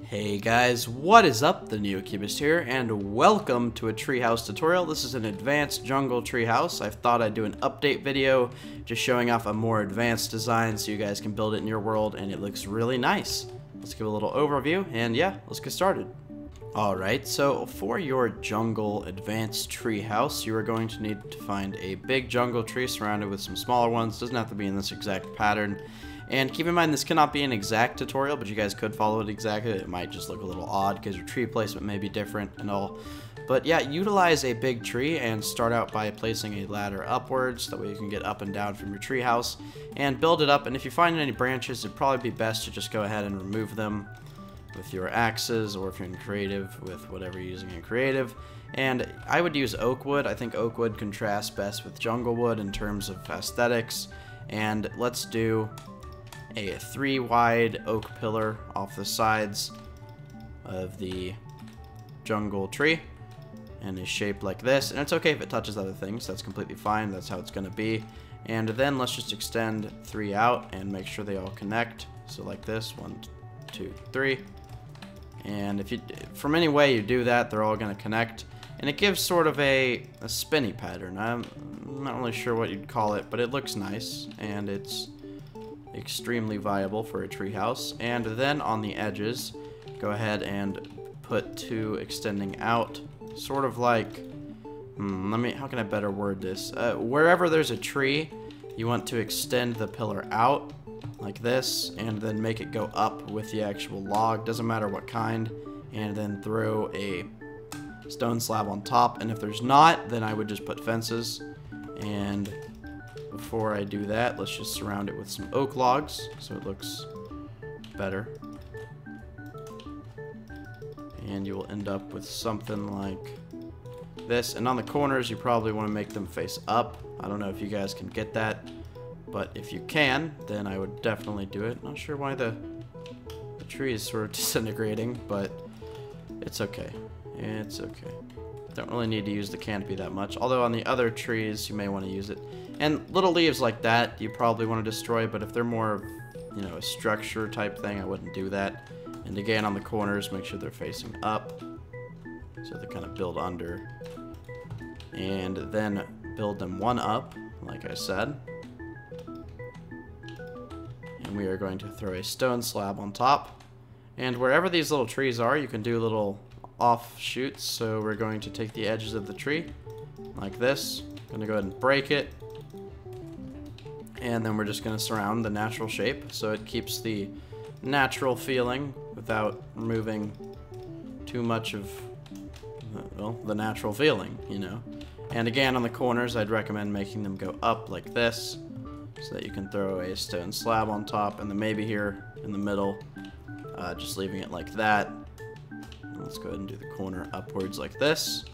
Hey guys, what is up? The NeoCubist here, and welcome to a treehouse tutorial. This is an advanced jungle treehouse. I thought I'd do an update video, just showing off a more advanced design so you guys can build it in your world, and it looks really nice. Let's give a little overview, and yeah, let's get started. Alright, so for your jungle advanced treehouse, you are going to need to find a big jungle tree surrounded with some smaller ones. Doesn't have to be in this exact pattern. And keep in mind, this cannot be an exact tutorial, but you guys could follow it exactly. It might just look a little odd because your tree placement may be different and all. But yeah, utilize a big tree and start out by placing a ladder upwards. That way you can get up and down from your tree house and build it up. And if you find any branches, it'd probably be best to just go ahead and remove them with your axes, or if you're in creative, with whatever you're using in creative. And I would use oak wood. I think oak wood contrasts best with jungle wood in terms of aesthetics. And let's do a 3 wide oak pillar off the sides of the jungle tree in a shape like this. And it's okay if it touches other things, that's completely fine, that's how it's going to be. And then let's just extend 3 out and make sure they all connect. So like this, 1, 2, 3. And if you, from any way you do that, they're all going to connect. And it gives sort of a spinny pattern. I'm not really sure what you'd call it, but it looks nice, and it's extremely viable for a treehouse. And then on the edges, go ahead and put 2 extending out, sort of like, how can I better word this? Wherever there's a tree, you want to extend the pillar out like this, and then make it go up with the actual log, doesn't matter what kind, and then throw a stone slab on top. And if there's not, then I would just put fences. And before I do that, let's just surround it with some oak logs so it looks better. And you will end up with something like this. And on the corners, you probably want to make them face up. I don't know if you guys can get that, but if you can, then I would definitely do it. Not sure why the tree is sort of disintegrating, but it's okay. It's okay. Don't really need to use the canopy that much, although on the other trees, you may want to use it. And little leaves like that, you probably want to destroy, but if they're more of, you know, a structure type thing, I wouldn't do that. And again, on the corners, make sure they're facing up, so they kind of build under. And then build them 1 up, like I said. And we are going to throw a stone slab on top. And wherever these little trees are, you can do little offshoots. So we're going to take the edges of the tree, like this. I'm going to go ahead and break it. And then we're just going to surround the natural shape so it keeps the natural feeling without removing too much of, well, the natural feeling, you know. And again, on the corners, I'd recommend making them go up like this so that you can throw a stone slab on top, and then maybe here in the middle, just leaving it like that. Let's go ahead and do the corner upwards like this.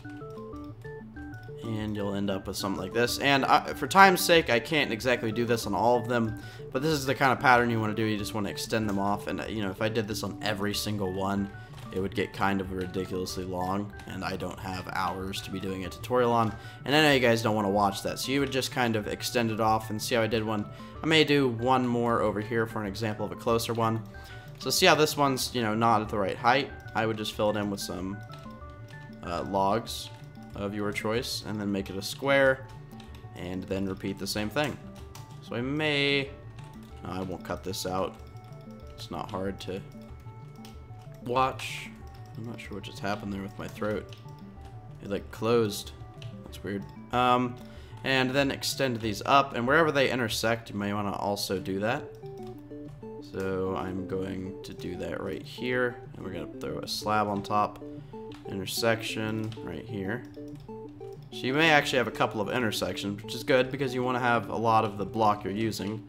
And you'll end up with something like this. And for time's sake, I can't exactly do this on all of them, but this is the kind of pattern you want to do. You just want to extend them off. And, you know, if I did this on every single one, it would get kind of ridiculously long, and I don't have hours to be doing a tutorial on. And I know you guys don't want to watch that, so you would just kind of extend it off and see how I did one. I may do one more over here for an example of a closer one. So see how this one's, you know, not at the right height. I would just fill it in with some logs of your choice, and then make it a square, and then repeat the same thing. So I may, no, I won't cut this out. It's not hard to watch. I'm not sure what just happened there with my throat. It like closed. That's weird. And then extend these up, and wherever they intersect, you may want to also do that. So I'm going to do that right here, and we're going to throw a slab on top. Intersection right here. So you may actually have a couple of intersections, which is good because you want to have a lot of the block you're using.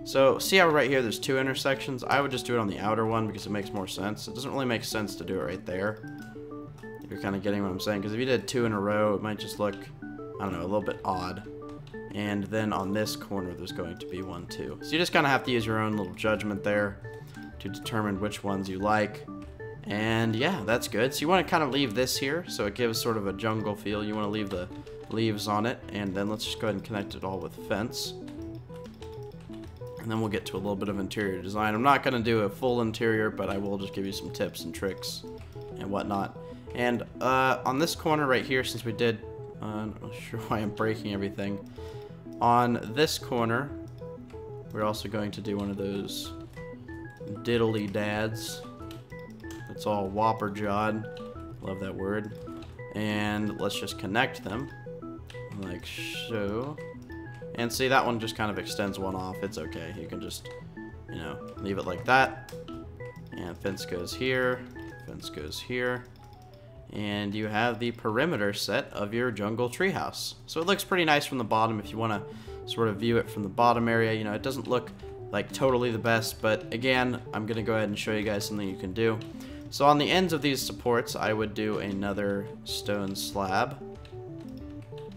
So see how right here there's 2 intersections? I would just do it on the outer one because it makes more sense. It doesn't really make sense to do it right there, if you're kind of getting what I'm saying, because if you did 2 in a row, it might just look, I don't know, a little bit odd. And then on this corner there's going to be 1 too. So you just kind of have to use your own little judgment there to determine which ones you like. And yeah, that's good. So you want to kind of leave this here so it gives sort of a jungle feel. You want to leave the leaves on it, and then let's just go ahead and connect it all with a fence. And and then we'll get to a little bit of interior design. I'm not going to do a full interior, but I will just give you some tips and tricks and whatnot. And on this corner right here, since we did, I'm not sure why I'm breaking everything. On this corner, we're also going to do one of those diddly dads. It's all whopper jawed. Love that word. And let's just connect them like so. And see, that one just kind of extends one off. It's okay. You can just, you know, leave it like that. And fence goes here. Fence goes here. And you have the perimeter set of your jungle treehouse. So it looks pretty nice from the bottom if you want to sort of view it from the bottom area. You know, it doesn't look like totally the best, but again, I'm going to go ahead and show you guys something you can do. So on the ends of these supports, I would do another stone slab.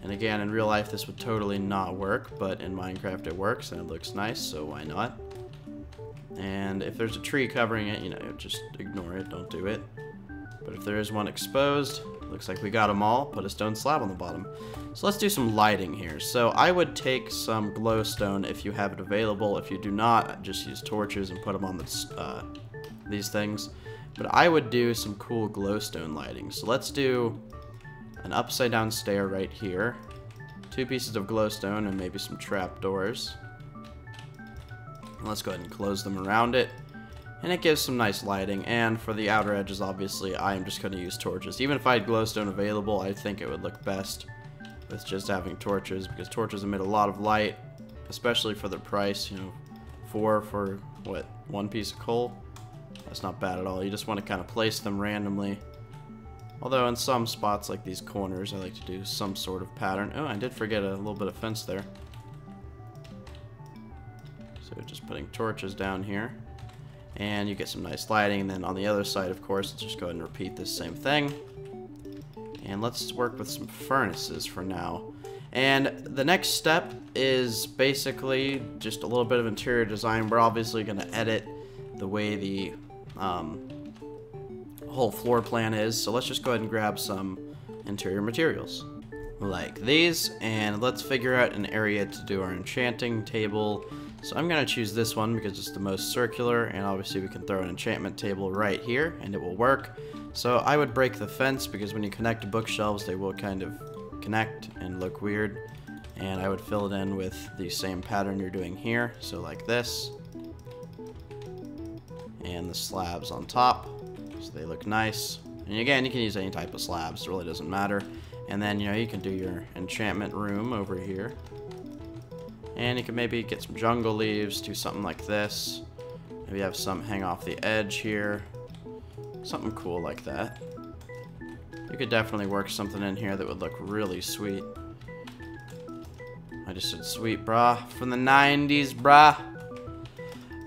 And again, in real life, this would totally not work, but in Minecraft it works and it looks nice, so why not? And if there's a tree covering it, you know, just ignore it, don't do it. But if there is one exposed, looks like we got them all, put a stone slab on the bottom. So let's do some lighting here. So I would take some glowstone if you have it available. If you do not, just use torches and put them on these things. But I would do some cool glowstone lighting. So let's do an upside down stair right here. 2 pieces of glowstone and maybe some trapdoors. Let's go ahead and close them around it. And it gives some nice lighting, and for the outer edges, obviously, I am just going to use torches. Even if I had glowstone available, I think it would look best with just having torches, because torches emit a lot of light, especially for the price, you know, 4 for, what, 1 piece of coal? That's not bad at all. You just want to kind of place them randomly. Although in some spots, like these corners, I like to do some sort of pattern. Oh, I did forget a little bit of fence there. So just putting torches down here. And you get some nice lighting, and then on the other side, of course, let's just go ahead and repeat this same thing. And let's work with some furnaces for now. And the next step is basically just a little bit of interior design. We're obviously going to edit the way the whole floor plan is, so let's just go ahead and grab some interior materials. Like these, and let's figure out an area to do our enchanting table. So I'm going to choose this one because it's the most circular, and obviously we can throw an enchantment table right here and it will work. So I would break the fence because when you connect bookshelves they will kind of connect and look weird, and I would fill it in with the same pattern you're doing here, so like this, and the slabs on top so they look nice. And again, you can use any type of slabs, it really doesn't matter. And then, you know, you can do your enchantment room over here. And you can maybe get some jungle leaves, do something like this. Maybe have some hang off the edge here. Something cool like that. You could definitely work something in here that would look really sweet. I just said sweet, brah. From the 90s, brah.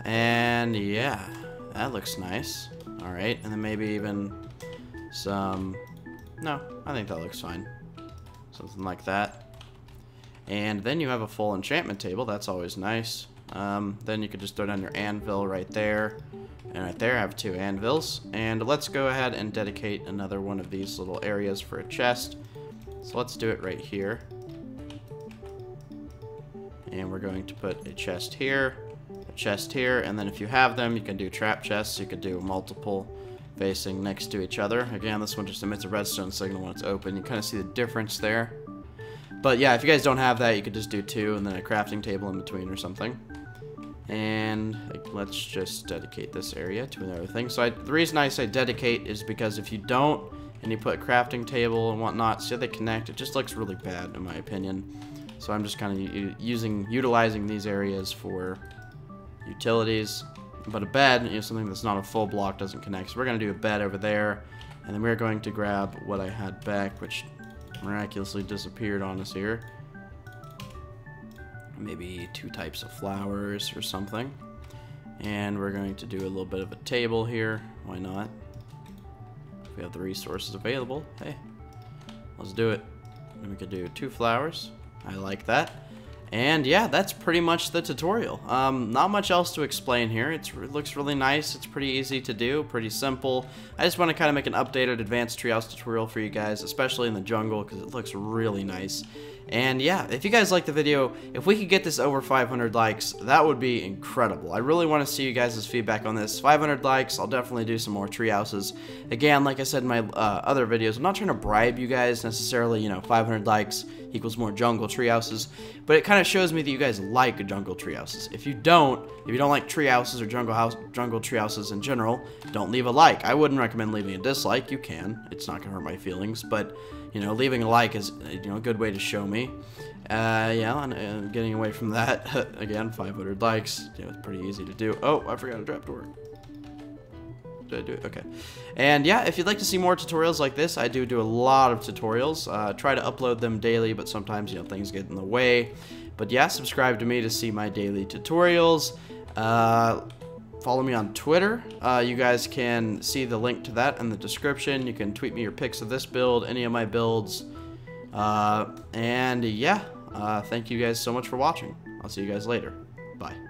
And yeah, that looks nice. Alright, and then maybe even some... No, I think that looks fine. Something like that. And then you have a full enchantment table. That's always nice. Then you could just throw down your anvil right there. And right there I have 2 anvils. And let's go ahead and dedicate another one of these little areas for a chest. So let's do it right here. And we're going to put a chest here, and then if you have them, you can do trap chests. You could do multiple facing next to each other. Again, this one just emits a redstone signal when it's open. You kind of see the difference there. But yeah, if you guys don't have that, you could just do 2 and then a crafting table in between or something. And let's just dedicate this area to another thing. So the reason I say dedicate is because if you don't, and you put a crafting table and whatnot, see how they connect, it just looks really bad in my opinion. So I'm just kind of utilizing these areas for utilities. But a bed, you know, something that's not a full block doesn't connect. So we're going to do a bed over there. And then we're going to grab what I had back, which miraculously disappeared on us here. Maybe 2 types of flowers or something. And we're going to do a little bit of a table here. Why not? If we have the resources available, hey, let's do it. And we could do 2 flowers. I like that. And yeah, that's pretty much the tutorial. Not much else to explain here. It looks really nice. It's pretty easy to do, pretty simple. I just want to kind of make an updated advanced treehouse tutorial for you guys, especially in the jungle, because it looks really nice. And yeah, if you guys like the video, if we could get this over 500 likes, that would be incredible. I really want to see you guys' feedback on this. 500 likes, I'll definitely do some more tree houses. Again, like I said in my other videos, I'm not trying to bribe you guys necessarily, you know, 500 likes equals more jungle tree houses, but it kind of shows me that you guys like jungle tree houses. If you don't like tree houses or jungle tree houses in general, don't leave a like. I wouldn't recommend leaving a dislike. You can. It's not going to hurt my feelings, but you know, leaving a like is, you know, a good way to show me. Yeah, and getting away from that, again, 500 likes, you know, it's pretty easy to do. Oh, I forgot a trapdoor. Did I do it? Okay. And yeah, if you'd like to see more tutorials like this, I do a lot of tutorials. Try to upload them daily, but sometimes, you know, things get in the way. But yeah, subscribe to me to see my daily tutorials. Follow me on Twitter. You guys can see the link to that in the description. You can tweet me your pics of this build, any of my builds. And yeah, thank you guys so much for watching. I'll see you guys later. Bye.